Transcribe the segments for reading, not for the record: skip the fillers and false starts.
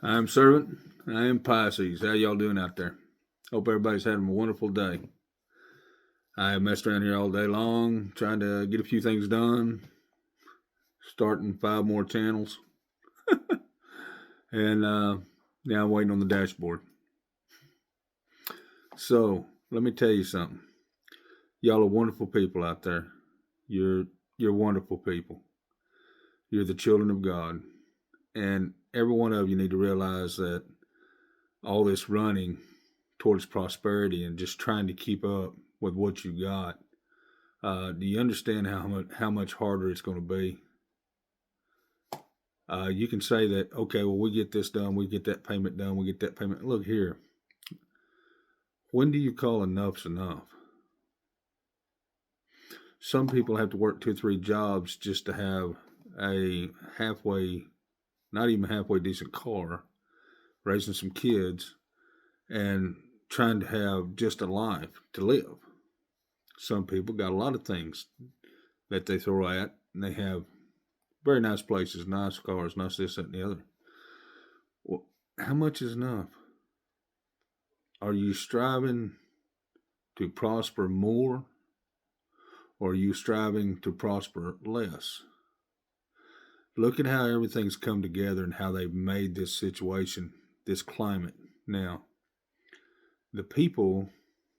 I am servant. I am Pisces. How y'all doing out there? Hope everybody's having a wonderful day. I have messed around here all day long, trying to get a few things done, starting 5 more channels, and now I'm waiting on the dashboard. So let me tell you something. Y'all are wonderful people out there. You're wonderful people. You're the children of God, and every one of you need to realize that all this running towards prosperity and just trying to keep up with what you got. Do you understand how much harder it's going to be? You can say that, okay, well, we get this done, we get that payment done, we get that payment. Look here. When do you call enough's enough? Some people have to work 2 or 3 jobs just to have a halfway, not even halfway decent car, raising some kids, and trying to have just a life to live. Some people got a lot of things that they throw at, and they have very nice places, nice cars, nice this, that, and the other. Well, how much is enough? Are you striving to prosper more, or are you striving to prosper less? Look at how everything's come together and how they've made this situation, this climate. Now, the people,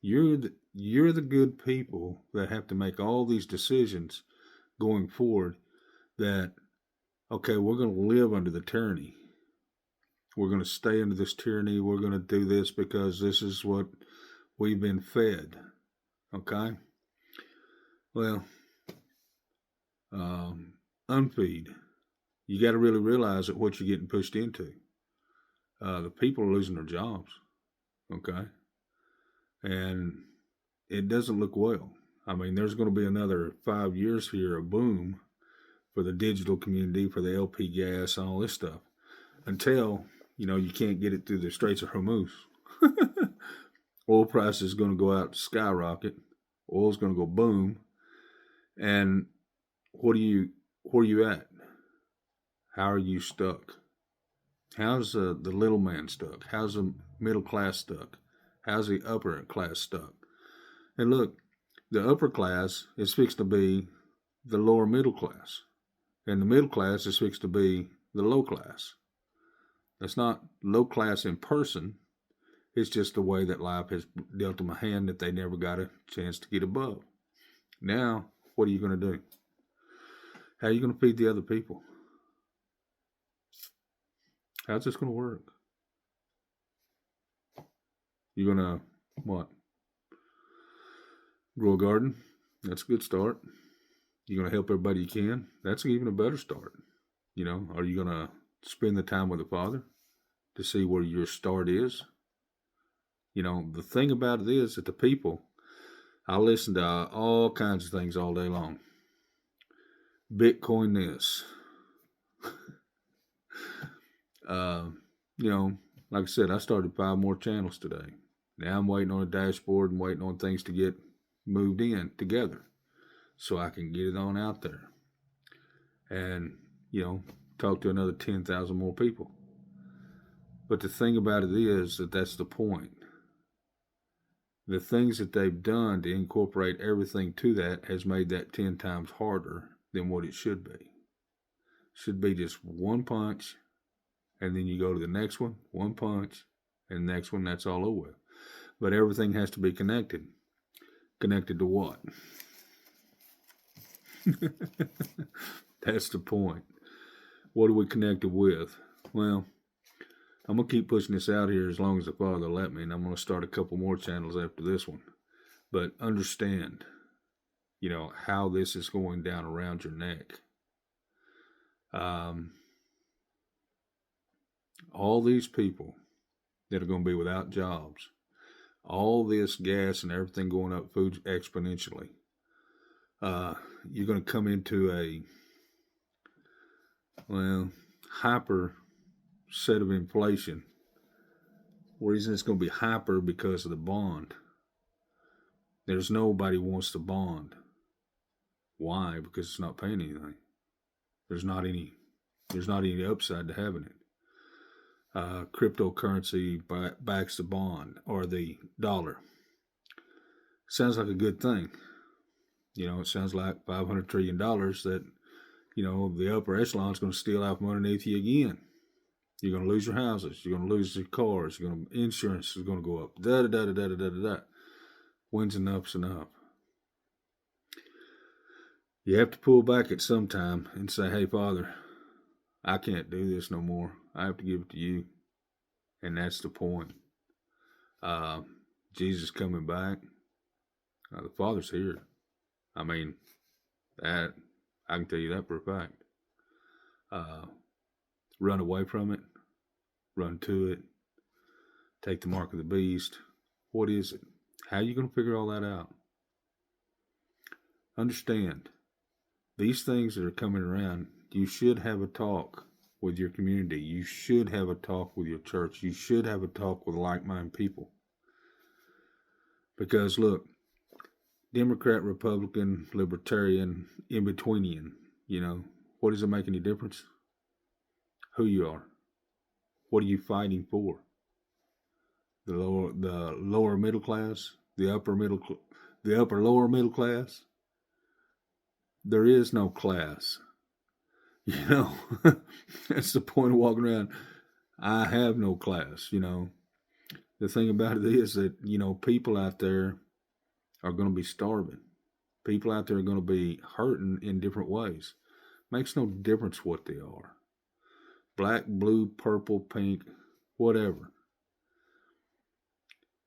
you're the good people that have to make all these decisions going forward. That, okay, we're going to live under the tyranny. We're going to stay under this tyranny. We're going to do this because this is what we've been fed. Okay? Well, unfeed. You got to really realize that what you're getting pushed into. The people are losing their jobs. Okay? And it doesn't look well. I mean, there's going to be another 5 years here, a boom for the digital community, for the LP gas, and all this stuff, until you can't get it through the Straits of Hormuz. Oil price is going to go out skyrocket. Oil's going to go boom. And where are you at? How are you stuck? How's the little man stuck? How's the middle class stuck? How's the upper class stuck? And look, the upper class is fixed to be the lower middle class, and the middle class is fixed to be the low class. That's not low class in person. It's just the way that life has dealt them a hand that they never got a chance to get above. Now, what are you going to do? How are you going to feed the other people? How's this going to work? You're going to, what? Grow a garden? That's a good start. You're going to help everybody you can? That's even a better start. Are you going to spend the time with the Father to see where your start is? The thing about it is that the people, I listen to all kinds of things all day long. Bitcoin this. Like I said, I started 5 more channels today. Now I'm waiting on a dashboard and waiting on things to get moved in together so I can get it on out there and, talk to another 10,000 more people. But the thing about it is that that's the point. The things that they've done to incorporate everything to that has made that 10 times harder than what it should be. It should be just one punch, and then you go to the next one punch, and the next one, that's all over with. But everything has to be connected. Connected to what? That's the point. What are we connected with? Well, I'm going to keep pushing this out here as long as the Father will let me, and I'm going to start a couple more channels after this one. But understand, how this is going down around your neck. All these people that are going to be without jobs, all this gas and everything going up, food exponentially, you're going to come into a, hyper set of inflation. The reason it's going to be hyper because of the bond. There's nobody wants to bond. Why? Because it's not paying anything. There's not any upside to having it. cryptocurrency backs the bond or the dollar. Sounds like a good thing. It sounds like $500 trillion that, the upper echelon is going to steal out from underneath you again. You're going to lose your houses. You're going to lose your cars. Insurance is going to go up. Da da da da da da da da. Wins and ups and up. You have to pull back at some time and say, hey, Father, I can't do this no more. I have to give it to you. And that's the point. Jesus coming back. The Father's here. I mean, that I can tell you that for a fact. Run away from it. Run to it. Take the mark of the beast. What is it? How are you going to figure all that out? Understand, these things that are coming around, you should have a talk with your community. You should have a talk with your church. You should have a talk with like-minded people. Because look, Democrat, Republican, Libertarian, in-betweenian, what does it make any difference? Who you are. What are you fighting for? The lower middle class? The upper lower middle class? There is no class. That's the point of walking around. I have no class, The thing about it is that, people out there are going to be starving. People out there are going to be hurting in different ways. Makes no difference what they are. Black, blue, purple, pink, whatever.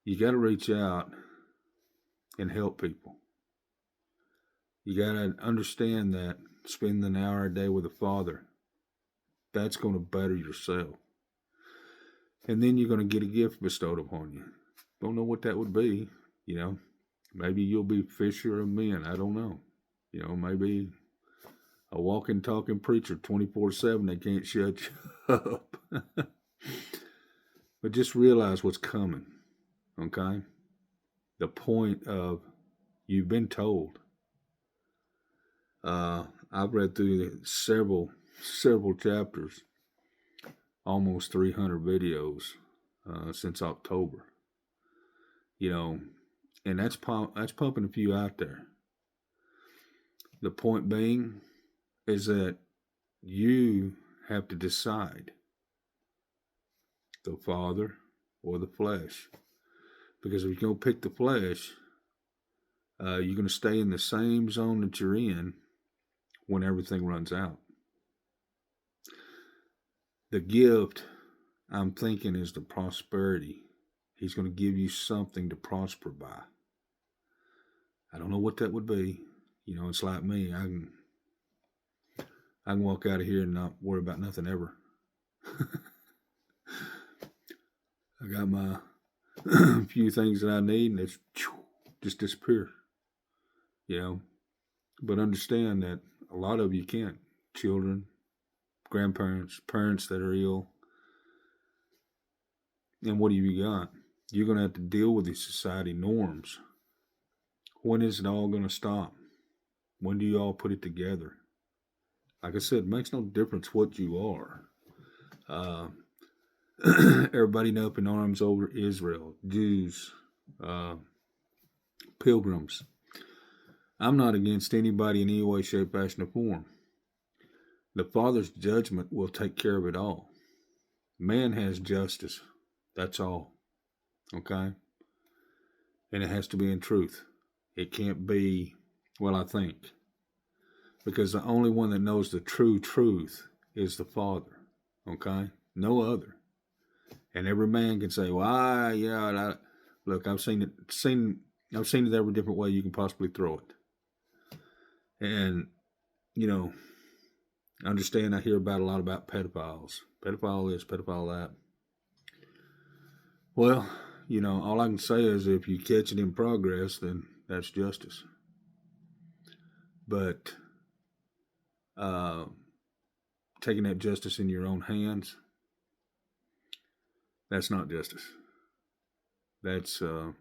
You got to reach out and help people. You got to understand that spending an hour a day with the Father, that's going to better yourself. And then you're going to get a gift bestowed upon you. Don't know what that would be, Maybe you'll be fisher of men. I don't know. Maybe a walking, talking preacher 24/7. They can't shut you up. But just realize what's coming, okay? The point of you've been told. I've read through several chapters, almost 300 videos since October. And that's pumping a few out there. The point being is that you have to decide the Father or the flesh. Because if you're going to pick the flesh, you're going to stay in the same zone that you're in when everything runs out. The gift, I'm thinking, is the prosperity. He's going to give you something to prosper by. I don't know what that would be. It's like me. I can walk out of here and not worry about nothing ever. I got my few things that I need, and it's just disappear. But understand that a lot of you can't. Children, grandparents, parents that are ill. And what have you got? You're going to have to deal with these society norms. When is it all going to stop? When do you all put it together? Like I said, it makes no difference what you are. Everybody up in arms over Israel, Jews, pilgrims. I'm not against anybody in any way, shape, fashion, or form. The Father's judgment will take care of it all. Man has justice. That's all. Okay? And it has to be in truth. It can't be, well, I think. Because the only one that knows the true truth is the Father. Okay? No other. And every man can say, well, look, I've seen it every different way you can possibly throw it. And, understand I hear a lot about pedophiles. Pedophile this, pedophile that. Well, all I can say is if you catch it in progress, then that's justice. But taking that justice in your own hands, that's not justice. That's, what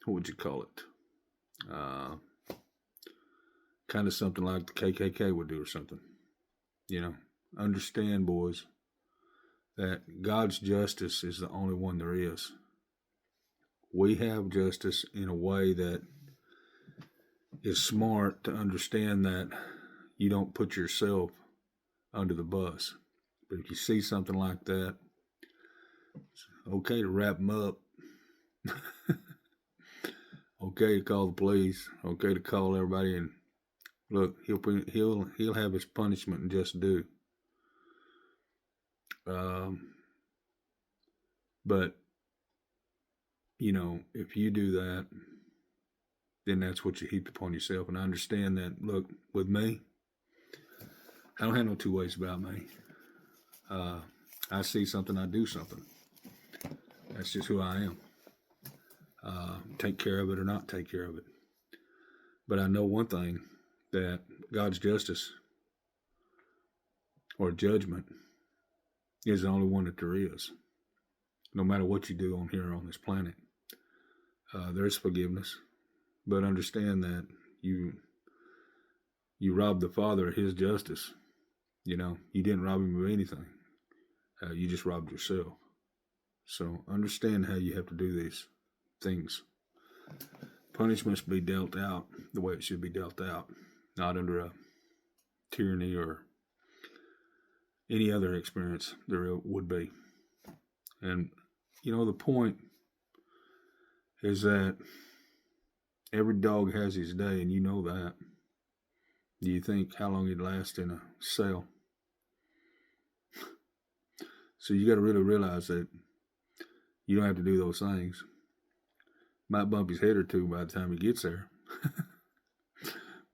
would you call it? Kind of something like the KKK would do or something. Understand, boys. that God's justice is the only one there is. We have justice in a way that is smart to understand that you don't put yourself under the bus. But if you see something like that, it's okay to wrap them up. Okay to call the police. Okay to call everybody, and look, he'll have his punishment and just due. But if you do that, then that's what you heap upon yourself. And I understand that. Look, with me, I don't have no two ways about me. I see something, I do something. That's just who I am. Take care of it or not take care of it. But I know one thing, that God's justice or judgment is the only one that there is. No matter what you do on here on this planet, there's forgiveness. But understand that you robbed the Father of his justice. You didn't rob him of anything. You just robbed yourself. So understand how you have to do these things. Punishments be dealt out the way it should be dealt out, not under a tyranny or any other experience there would be. And the point is that every dog has his day, and you know that. Do you think how long he'd last in a cell? So you got to really realize that you don't have to do those things. Might bump his head or two by the time he gets there.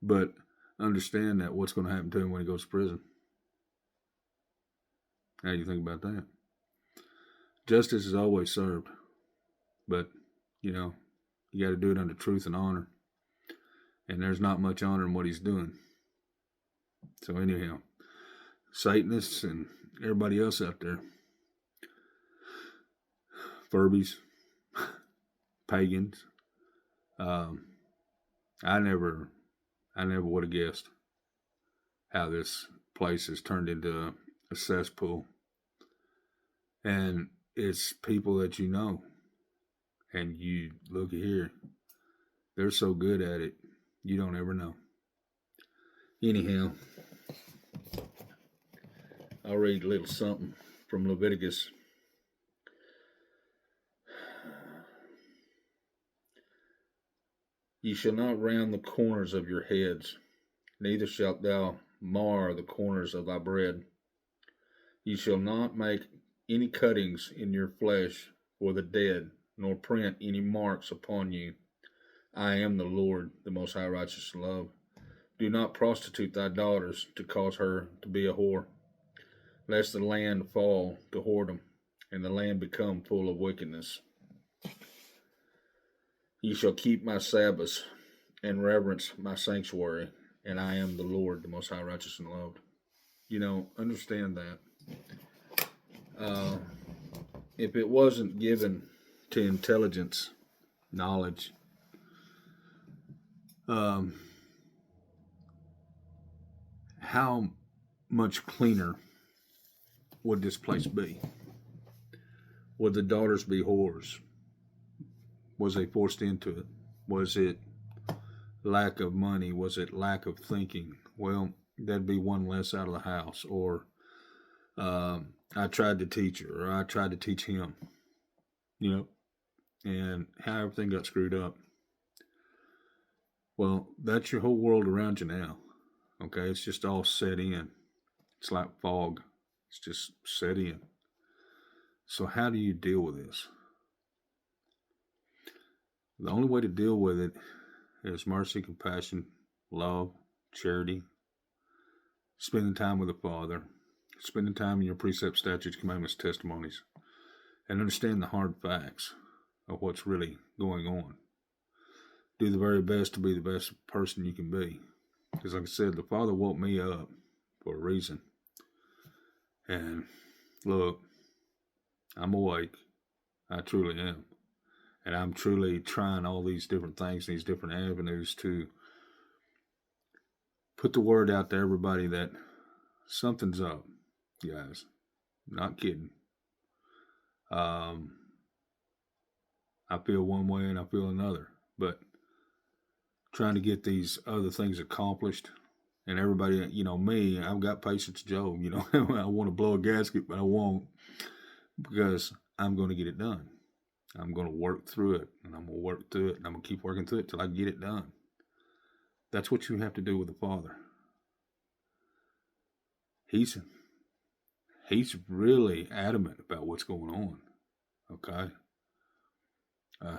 But understand that what's going to happen to him when he goes to prison. How do you think about that? Justice is always served. But, you got to do it under truth and honor. And there's not much honor in what he's doing. So anyhow, Satanists and everybody else out there, Furbies, pagans, I never would have guessed how this place has turned into a cesspool. And it's people that you know. And you look here, they're so good at it, you don't ever know. Anyhow, I'll read a little something from Leviticus. Ye shall not round the corners of your heads, neither shalt thou mar the corners of thy bread. Ye shall not make any cuttings in your flesh for the dead, nor print any marks upon you. I am the Lord, the most high, righteous, and love. Do not prostitute thy daughters to cause her to be a whore, lest the land fall to whoredom, and the land become full of wickedness. Ye shall keep my Sabbaths and reverence my sanctuary, and I am the Lord, the most high, righteous, and loved. Understand that. If it wasn't given to intelligence, knowledge, how much cleaner would this place be? Would the daughters be whores? Was they forced into it? Was it lack of money? Was it lack of thinking? Well, that'd be one less out of the house. Or I tried to teach her, or I tried to teach him. And how everything got screwed up. Well, that's your whole world around you now. Okay, it's just all set in. It's like fog. It's just set in. So how do you deal with this? The only way to deal with it is mercy, compassion, love, charity, spending time with the Father, spending time in your precepts, statutes, commandments, testimonies, and understand the hard facts of what's really going on. Do the very best to be the best person you can be. Because like I said, the Father woke me up for a reason. And look, I'm awake. I truly am. And I'm truly trying all these different things, these different avenues to put the word out to everybody that something's up, guys. Not kidding. Um, I feel one way and I feel another. But trying to get these other things accomplished, and everybody, me, I've got patience, Job. I want to blow a gasket, but I won't because I'm going to get it done. I'm going to work through it, and I'm going to work through it, and I'm going to keep working through it till I get it done. That's what you have to do with the Father. He's really adamant about what's going on. Okay.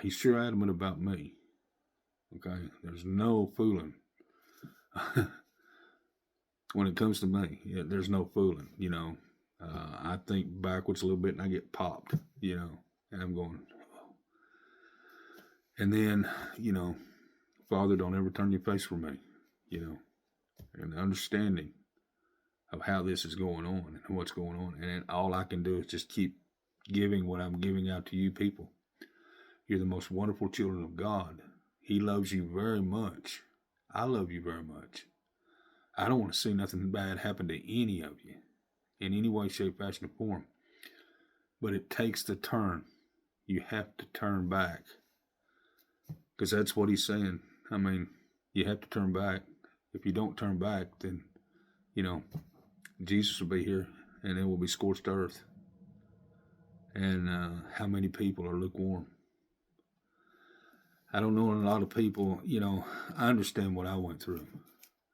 He's sure adamant about me. Okay. There's no fooling. When it comes to me, there's no fooling. I think backwards a little bit and I get popped. And I'm going. And then, Father, don't ever turn your face from me. And understanding of how this is going on and what's going on. And then all I can do is just keep giving what I'm giving out to you people. You're the most wonderful children of God. He loves you very much. I love you very much. I don't want to see nothing bad happen to any of you in any way, shape, fashion, or form. But it takes the turn. You have to turn back. Because that's what he's saying. I mean, you have to turn back. If you don't turn back, then, Jesus will be here and it will be scorched earth. And how many people are lukewarm? I don't know a lot of people, I understand what I went through.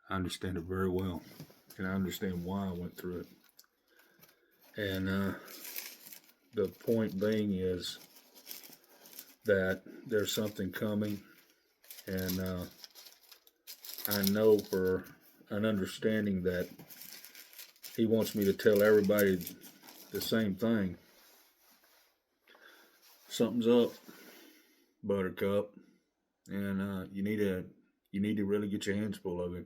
I understand it very well. And I understand why I went through it. And the point being is that there's something coming. And I know for an understanding that he wants me to tell everybody the same thing. Something's up, Buttercup, and you need to really get your hands full of it,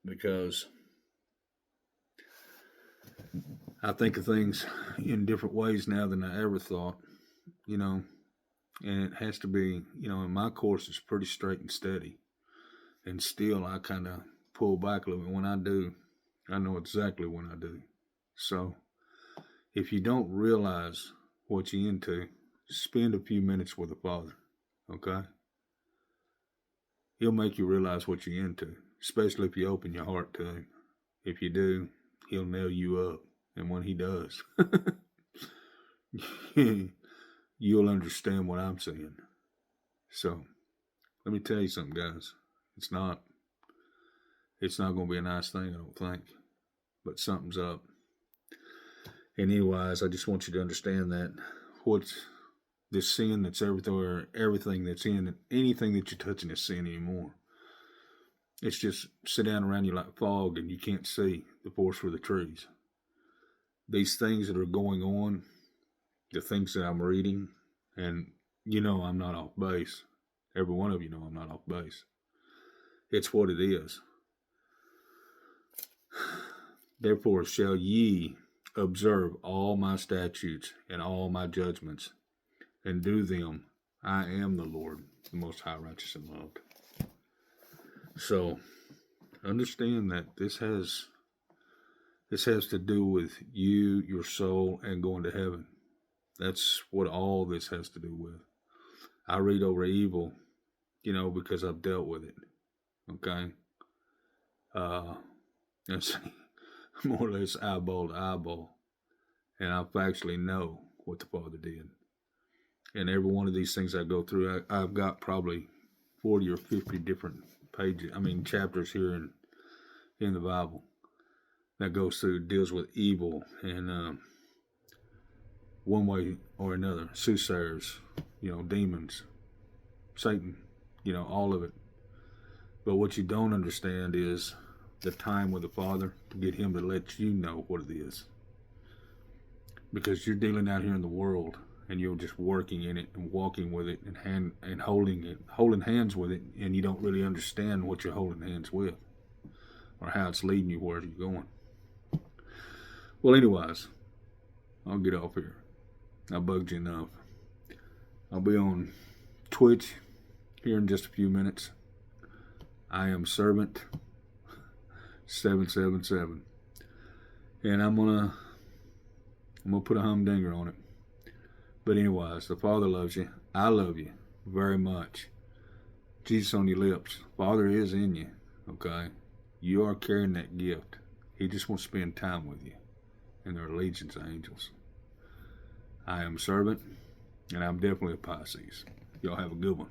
because I think of things in different ways now than I ever thought, and it has to be, in my course it's pretty straight and steady, and still I kind of pull back a little bit. When I do, I know exactly when I do. So if you don't realize what you're into, spend a few minutes with the Father, okay? He'll make you realize what you're into, especially if you open your heart to him. If you do, he'll nail you up. And when he does, you'll understand what I'm saying. So let me tell you something, guys. It's not going to be a nice thing, I don't think. But something's up. And anyways, I just want you to understand that what's this sin that's everywhere, everything that's in, anything that you're touching is sin anymore. It's just sit down around you like fog and you can't see the forest for the trees. These things that are going on, the things that I'm reading, and I'm not off base. Every one of you know I'm not off base. It's what it is. Therefore shall ye observe all my statutes and all my judgments, and do them. I am the Lord, the most high, righteous, and loved. So understand that this has to do with you, your soul, and going to heaven. That's what all this has to do with. I read over evil, because I've dealt with it. Okay? It's more or less eyeball to eyeball. And I actually know what the Father did. And every one of these things I go through, I've got probably 40 or 50 different chapters here in the Bible that goes through, deals with evil and one way or another, soothsayers, demons, Satan, all of it. But what you don't understand is the time with the Father to get him to let you know what it is. Because you're dealing out here in the world and you're just working in it and walking with it and holding hands with it, and you don't really understand what you're holding hands with or how it's leading you where you're going. Well, anyways, I'll get off here. I bugged you enough. I'll be on Twitch here in just a few minutes. I am Servant 777, and I'm gonna put a humdinger on it. But anyways, the Father loves you. I love you very much. Jesus on your lips. Father is in you. Okay? You are carrying that gift. He just wants to spend time with you. And there are legions of angels. I am a servant, and I'm definitely a Pisces. Y'all have a good one.